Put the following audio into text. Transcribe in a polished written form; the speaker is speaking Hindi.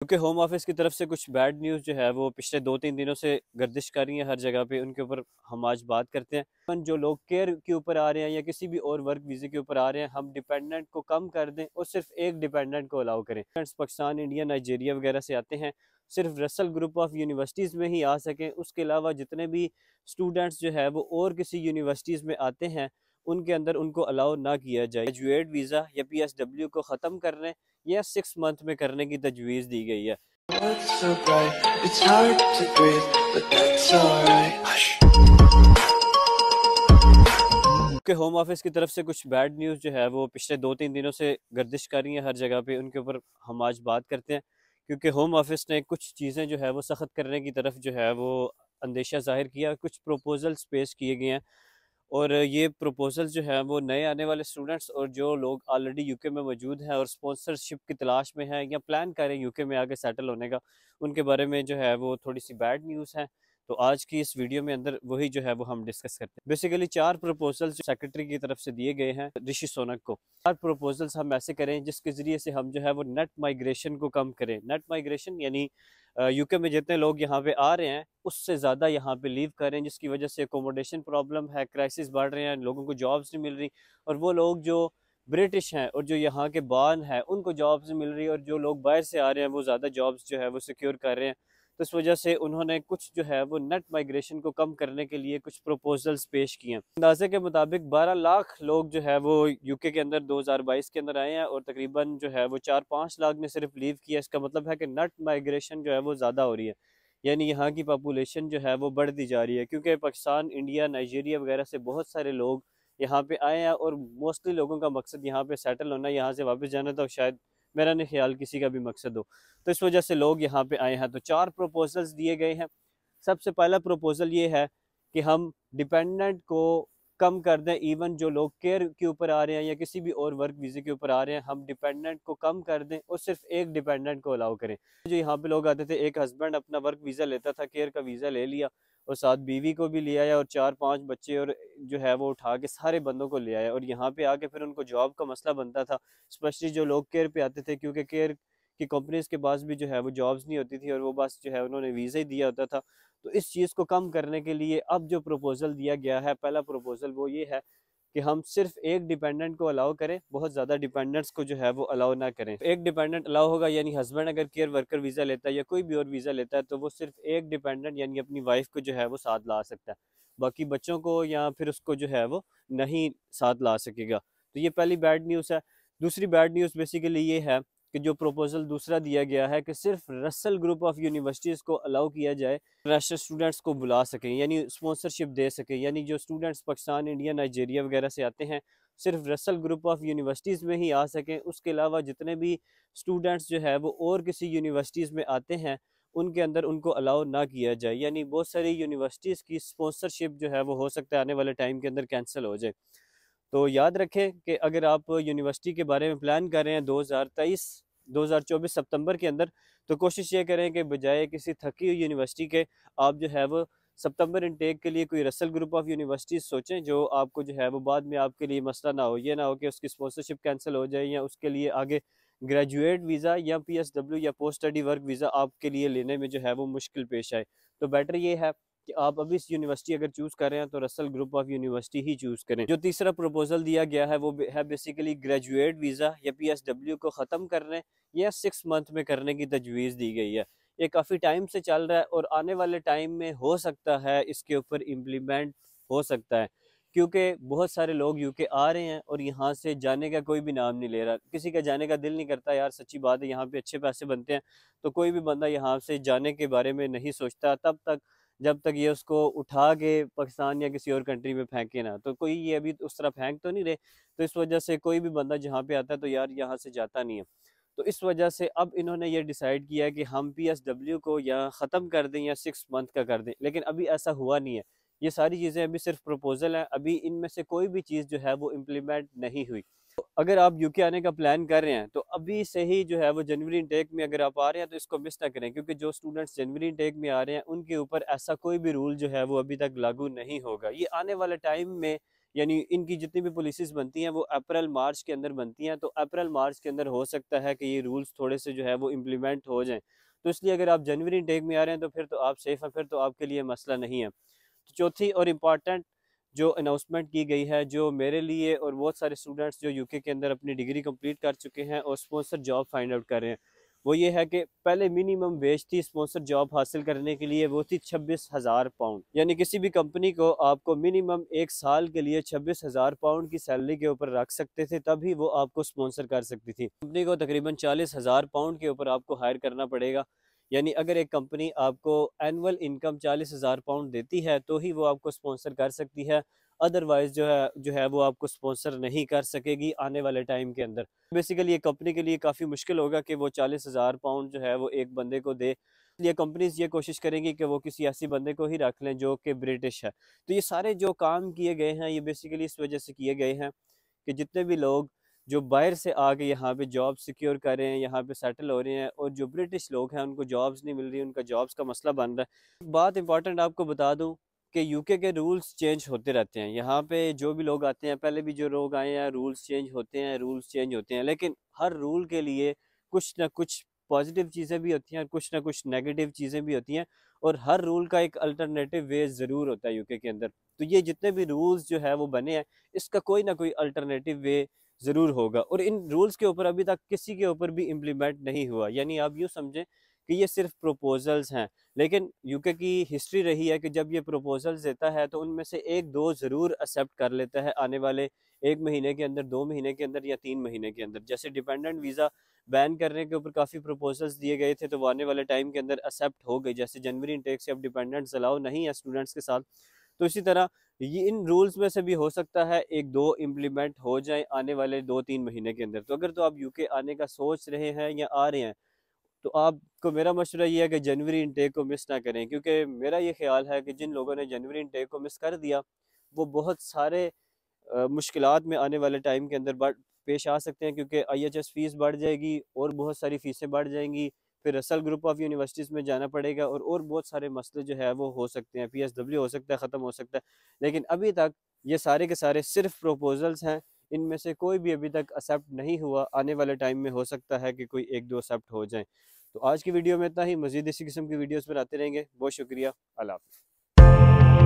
क्योंकि होम ऑफिस की तरफ से कुछ बैड न्यूज़ जो है वो पिछले 2-3 दिनों से गर्दिश कर रही है हर जगह पे, उनके ऊपर हम आज बात करते हैं। जो लोग केयर के ऊपर आ रहे हैं या किसी भी और वर्क वीज़े के ऊपर आ रहे हैं, हम डिपेंडेंट को कम कर दें और सिर्फ एक डिपेंडेंट को अलाउ करें। स्टूडेंट्स पाकिस्तान, इंडिया, नाइजीरिया वगैरह से आते हैं, सिर्फ रसल ग्रुप ऑफ यूनिवर्सिटीज़ में ही आ सकें। उसके अलावा जितने भी स्टूडेंट्स जो है वो और किसी यूनिवर्सिटीज़ में आते हैं, उनके अंदर उनको अलाउ ना किया जाए। ग्रेजुएट वीज़ा या PSW को ख़त्म करने या 6 मंथ में करने की तजवीज़ दी गई है। So bright, it's hard to breathe, but that's alright. Hush. कि होम ऑफिस की तरफ से कुछ बैड न्यूज़ जो है वो पिछले 2-3 दिनों से गर्दिश कर रही है हर जगह पे, उनके ऊपर हम आज बात करते हैं। क्योंकि होम ऑफिस ने कुछ चीज़ें जो है वो सख्त करने की तरफ जो है वो अंदेशा ज़ाहिर किया, कुछ प्रपोजल्स पेश किए गए हैं। और ये प्रपोजल जो है वो नए आने वाले स्टूडेंट्स और जो लोग ऑलरेडी यूके में मौजूद हैं और स्पॉन्सरशिप की तलाश में हैं या प्लान कर रहे हैं यूके में आके सेटल होने का, उनके बारे में जो है वो थोड़ी सी बैड न्यूज़ है। तो आज की इस वीडियो में अंदर वही जो है वो हम डिस्कस करते हैं। बेसिकली 4 प्रपोजल्स सेक्रेटरी की तरफ से दिए गए हैं ऋषि सोनक को। 4 प्रपोजल्स हम ऐसे करें जिसके ज़रिए से हम जो है वो नेट माइग्रेशन को कम करें। नेट माइग्रेशन यानी यूके में जितने लोग यहाँ पे आ रहे हैं उससे ज़्यादा यहाँ पे लीव कर रहे हैं, जिसकी वजह से अकोमोडेशन प्रॉब्लम है, क्राइसिस बढ़ रहे हैं, लोगों को जॉब्स नहीं मिल रही। और वो लोग जो ब्रिटिश हैं और जो यहाँ के बान हैं उनको जॉब्स नहीं मिल रही, और जो लोग बाहर से आ रहे हैं वो ज़्यादा जॉब्स जो है वो सिक्योर कर रहे हैं। तो इस वजह से उन्होंने कुछ जो है वो नेट माइग्रेशन को कम करने के लिए कुछ प्रपोजल्स पेश किए हैं। अंदाजे के मुताबिक 12 लाख लोग जो है वो यूके के अंदर 2022 के अंदर आए हैं और तकरीबन जो है वो 4-5 लाख ने सिर्फ लीव किया। इसका मतलब है कि नेट माइग्रेशन जो है वो ज़्यादा हो रही है, यानी यहाँ की पॉपुलेशन जो है वो बढ़ती जा रही है। क्योंकि पाकिस्तान, इंडिया, नाइजीरिया वगैरह से बहुत सारे लोग यहाँ पे आए हैं और मोस्टली लोगों का मकसद यहाँ पे सेटल होना, यहाँ से वापस जाना, तो शायद मेरा नहीं ख्याल किसी का भी मकसद हो। तो इस वजह से लोग यहाँ पे आए हैं। तो 4 प्रपोजल्स दिए गए हैं। सबसे पहला प्रपोजल ये है कि हम डिपेंडेंट को कम कर दें। इवन जो लोग केयर के ऊपर आ रहे हैं या किसी भी और वर्क वीज़े के ऊपर आ रहे हैं, हम डिपेंडेंट को कम कर दें और सिर्फ एक डिपेंडेंट को अलाउ करें। जो यहाँ पे लोग आते थे, एक हस्बैंड अपना वर्क वीज़ा लेता था, केयर का वीज़ा ले लिया और साथ बीवी को भी ले आया और 4-5 बच्चे और जो है वो उठा के सारे बंदों को ले आया, और यहाँ पे आके फिर उनको जॉब का मसला बनता था। स्पेशली जो लोग केयर पे आते थे, क्योंकि केयर की कंपनीज के पास भी जो है वो जॉब्स नहीं होती थी और वो बस जो है उन्होंने वीज़ा ही दिया होता था। तो इस चीज़ को कम करने के लिए अब जो प्रपोजल दिया गया है, पहला प्रपोजल वो ये है कि हम सिर्फ एक डिपेंडेंट को अलाउ करें, बहुत ज़्यादा डिपेंडेंट्स को जो है वो अलाउ ना करें। एक डिपेंडेंट अलाउ होगा, यानी हस्बैंड अगर केयर वर्कर वीज़ा लेता है या कोई भी और वीज़ा लेता है तो वो सिर्फ एक डिपेंडेंट यानी अपनी वाइफ को जो है वो साथ ला सकता है, बाकी बच्चों को या फिर उसको जो है वो नहीं साथ ला सकेगा। तो ये पहली बैड न्यूज़ है। दूसरी बैड न्यूज़ बेसिकली ये है कि जो प्रपोजल दूसरा दिया गया है कि सिर्फ रसल ग्रुप ऑफ यूनिवर्सिटीज़ को अलाउ किया जाए, इंटरनेशनल स्टूडेंट्स को बुला सकें, यानी स्पॉन्सरशिप दे सकें। यानी जो स्टूडेंट्स पाकिस्तान, इंडिया, नाइजीरिया वगैरह से आते हैं, सिर्फ रसल ग्रुप ऑफ यूनिवर्सिटीज़ में ही आ सकें। उसके अलावा जितने भी स्टूडेंट्स जो है वो और किसी यूनिवर्सिटीज़ में आते हैं, उनके अंदर उनको अलाउ ना किया जाए। यानी बहुत सारी यूनिवर्सिटीज़ की स्पॉन्सरशिप जो है वो हो सकता है आने वाले टाइम के अंदर कैंसिल हो जाए। तो याद रखें कि अगर आप यूनिवर्सिटी के बारे में प्लान कर रहे हैं 2024 सितंबर के अंदर, तो कोशिश ये करें कि बजाय किसी थकी हुई यूनिवर्सिटी के, आप जो है वो सितंबर इनटेक के लिए कोई रसल ग्रुप ऑफ यूनिवर्सिटीज़ सोचें, जो आपको जो है वो बाद में आपके लिए मसला ना हो। ये ना हो कि उसकी स्पॉन्सरशिप कैंसिल हो जाए या उसके लिए आगे ग्रेजुएट वीज़ा या PSW या पोस्ट स्टडी वर्क वीज़ा आपके लिए लेने में जो है वो मुश्किल पेश आए। तो बेटर ये है कि आप अभी इस यूनिवर्सिटी अगर चूज़ कर रहे हैं तो Russell group of university he choose करें। जो तीसरा प्रपोजल दिया गया है वो है बेसिकली ग्रेजुएट वीज़ा या PSW को ख़त्म करने या 6 मंथ में करने की तजवीज़ दी गई है। ये काफ़ी टाइम से चल रहा है और आने वाले टाइम में हो सकता है इसके ऊपर इम्प्लीमेंट हो सकता है, क्योंकि बहुत सारे लोग यूके आ रहे हैं और यहाँ से जाने का कोई भी नाम नहीं ले रहा। किसी का जाने का दिल नहीं करता यार, सच्ची बात है, यहाँ पे अच्छे पैसे बनते हैं। तो कोई भी बंदा यहाँ से जाने के बारे में नहीं सोचता तब तक जब तक ये उसको उठा के पाकिस्तान या किसी और कंट्री में फेंके ना। तो कोई ये अभी उस तरह फेंक तो नहीं रहे, तो इस वजह से कोई भी बंदा जहाँ पे आता है तो यार यहाँ से जाता नहीं है। तो इस वजह से अब इन्होंने ये डिसाइड किया है कि हम PSW को या ख़त्म कर दें या 6 मंथ का कर दें, लेकिन अभी ऐसा हुआ नहीं है। ये सारी चीज़ें अभी सिर्फ प्रपोजल हैं, अभी इनमें से कोई भी चीज़ जो है वो इम्प्लीमेंट नहीं हुई। तो अगर आप यूके आने का प्लान कर रहे हैं तो अभी से ही जो है वो जनवरी इनटेक में अगर आप आ रहे हैं तो इसको मिस ना करें, क्योंकि जो स्टूडेंट्स जनवरी इनटेक में आ रहे हैं उनके ऊपर ऐसा कोई भी रूल जो है वो अभी तक लागू नहीं होगा। ये आने वाले टाइम में यानी इनकी जितनी भी पॉलिसीज़ बनती हैं वो अप्रैल मार्च के अंदर बनती हैं, तो अप्रैल मार्च के अंदर हो सकता है कि ये रूल्स थोड़े से जो है वो इम्प्लीमेंट हो जाएँ। तो इसलिए अगर आप जनवरी इनटेक में आ रहे हैं तो फिर तो आप सेफ़ हैं, फिर तो आपके लिए मसला नहीं है। तो चौथी और इम्पॉर्टेंट जो अनाउंसमेंट की गई है, जो मेरे लिए और बहुत सारे स्टूडेंट्स जो यूके के अंदर अपनी डिग्री कंप्लीट कर चुके हैं और स्पॉन्सर जॉब फाइंड आउट कर रहे हैं, वो ये है कि पहले मिनिमम वेज थी स्पॉन्सर जॉब हासिल करने के लिए, वो थी 26,000 पाउंड। यानी किसी भी कंपनी को आपको मिनिमम 1 साल के लिए 26,000 पाउंड की सैलरी के ऊपर रख सकते थे, तभी वो आपको स्पॉन्सर कर सकती थी। कंपनी को तकरीबन 40,000 पाउंड के ऊपर आपको हायर करना पड़ेगा। यानी अगर एक कंपनी आपको एनुअल इनकम 40,000 पाउंड देती है तो ही वो आपको स्पॉन्सर कर सकती है, अदरवाइज जो है वो आपको स्पॉन्सर नहीं कर सकेगी आने वाले टाइम के अंदर। बेसिकली ये कंपनी के लिए काफ़ी मुश्किल होगा कि वो 40,000 पाउंड जो है वो एक बंदे को दे। ये कंपनीज ये कोशिश करेंगी कि वो किसी ऐसी बंदे को ही रख लें जो कि ब्रिटिश है। तो ये सारे जो काम किए गए हैं ये बेसिकली इस वजह से किए गए हैं कि जितने भी लोग जो बाहर से आके यहाँ पे जॉब सिक्योर कर रहे हैं, यहाँ पे सेटल हो रहे हैं, और जो ब्रिटिश लोग हैं उनको जॉब्स नहीं मिल रही, उनका जॉब्स का मसला बन रहा है। बात इंपॉर्टेंट आपको बता दूं कि यूके के रूल्स चेंज होते रहते हैं। यहाँ पे जो भी लोग आते हैं, पहले भी जो लोग आए हैं, रूल्स चेंज होते हैं, रूल्स चेंज होते हैं, लेकिन हर रूल के लिए कुछ ना कुछ पॉजिटिव चीज़ें भी होती हैं और कुछ ना कुछ नेगेटिव चीज़ें भी होती हैं, और हर रूल का एक अल्टरनेटिव वे ज़रूर होता है यूके के अंदर। तो ये जितने भी रूल्स जो है वो बने हैं, इसका कोई ना कोई अल्टरनेटिव वे ज़रूर होगा, और इन रूल्स के ऊपर अभी तक किसी के ऊपर भी इम्प्लीमेंट नहीं हुआ। यानी आप यूँ समझें कि ये सिर्फ प्रपोजल्स हैं, लेकिन यूके की हिस्ट्री रही है कि जब ये प्रपोजल्स देता है तो उनमें से 1-2 ज़रूर एक्सेप्ट कर लेता है आने वाले 1 महीने के अंदर, 2 महीने के अंदर या 3 महीने के अंदर। जैसे डिपेंडेंट वीज़ा बैन करने के ऊपर काफ़ी प्रपोजल्स दिए गए थे, तो वो आने वाले टाइम के अंदर एक्सेप्ट हो गई। जैसे जनवरी इनटेक से अब डिपेंडेंट्स अलाउ नहीं है स्टूडेंट्स के साथ, तो इसी तरह ये इन रूल्स में से भी हो सकता है 1-2 इम्प्लीमेंट हो जाए आने वाले 2-3 महीने के अंदर। तो अगर तो आप यूके आने का सोच रहे हैं या आ रहे हैं, तो आपको मेरा मशवरा ये है कि जनवरी इनटेक को मिस ना करें, क्योंकि मेरा ये ख्याल है कि जिन लोगों ने जनवरी इनटेक को मिस कर दिया, वो बहुत सारे मुश्किलात में आने वाले टाइम के अंदर पेश आ सकते हैं, क्योंकि IHS फीस बढ़ जाएगी और बहुत सारी फ़ीसें बढ़ जाएंगी, फिर रसल ग्रुप ऑफ यूनिवर्सिटीज़ में जाना पड़ेगा, और बहुत सारे मसले जो है वो हो सकते हैं, PSW हो सकता है, ख़त्म हो सकता है। लेकिन अभी तक ये सारे के सारे सिर्फ प्रपोजल्स हैं, इनमें से कोई भी अभी तक एक्सेप्ट नहीं हुआ। आने वाले टाइम में हो सकता है कि कोई 1-2 एक्सेप्ट हो जाएँ। तो आज की वीडियो में इतना ही। मज़ीद इसी किस्म की वीडियोज़ बनाते रहेंगे। बहुत शुक्रिया। अल्लाह हाफ़िज़।